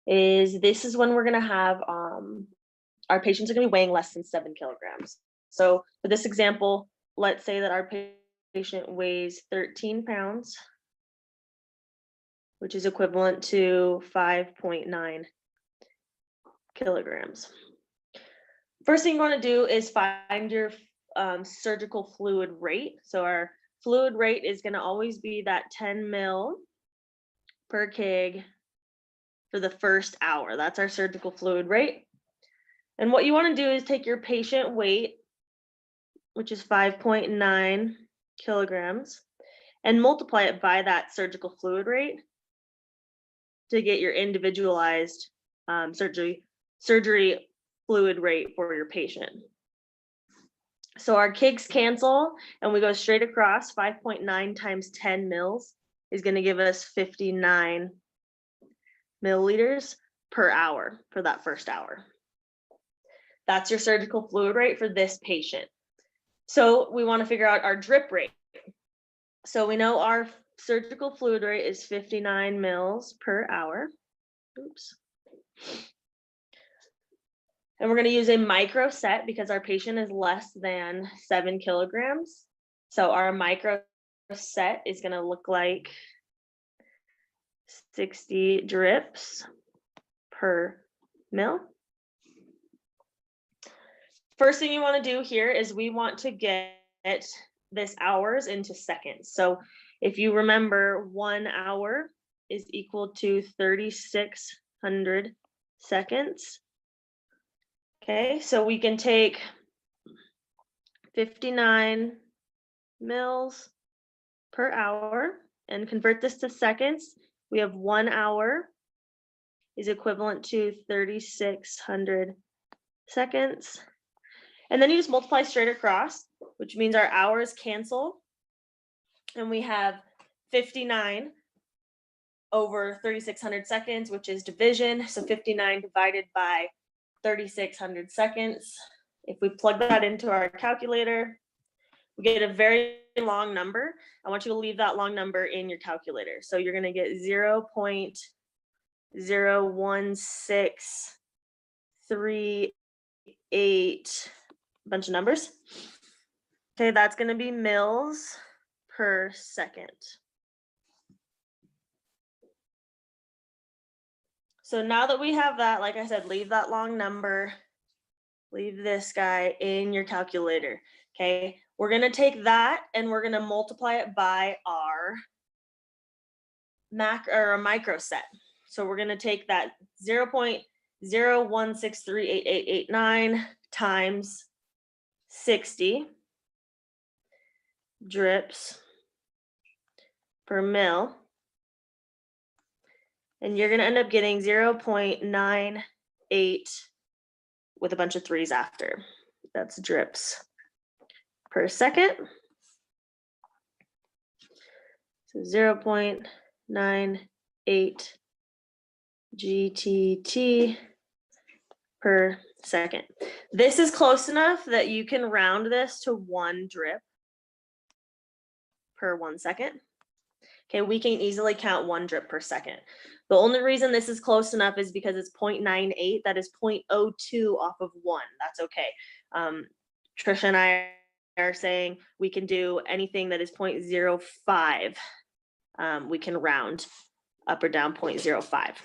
is this is when we're gonna have our patients are gonna be weighing less than 7 kilograms. So for this example, let's say that our patient weighs 13 pounds, which is equivalent to 5.9 kilograms. First thing you want to do is find your surgical fluid rate. So our fluid rate is going to always be that 10 mil per kg for the first hour. That's our surgical fluid rate. And what you want to do is take your patient weight, which is 5.9 kilograms, and multiply it by that surgical fluid rate to get your individualized surgery fluid rate for your patient. So our kgs cancel and we go straight across. 5.9 times 10 mils is going to give us 59 milliliters per hour for that first hour. That's your surgical fluid rate for this patient. So we want to figure out our drip rate. So we know our surgical fluid rate is 59 mils per hour. Oops. And we're going to use a micro set because our patient is less than 7 kilograms. So our micro set is going to look like 60 drips per mil. First thing you want to do here is we want to get this hours into seconds. So if you remember, 1 hour is equal to 3,600 seconds. Okay, so we can take 59 mils per hour and convert this to seconds. We have 1 hour is equivalent to 3,600 seconds. And then you just multiply straight across, which means our hours cancel. And we have 59 over 3,600 seconds, which is division. So 59 divided by 3,600 seconds. If we plug that into our calculator, we get a very long number. I want you to leave that long number in your calculator. So you're going to get 0.01638, a bunch of numbers. Okay, that's going to be mils per second. So now that we have that, like I said, leave that long number, leave this guy in your calculator. Okay, we're going to take that and we're going to multiply it by our micro set. So we're going to take that 0.016388889 times 60 drips per mil. And you're going to end up getting 0.98 with a bunch of threes after. That's drips per second. So 0.98 GTT per second. This is close enough that you can round this to 1 drip per 1 second. Okay, we can easily count 1 drip per second. The only reason this is close enough is because it's 0.98. That is 0.02 off of 1. That's okay. Trisha and I are saying we can do anything that is 0.05. We can round up or down 0.05.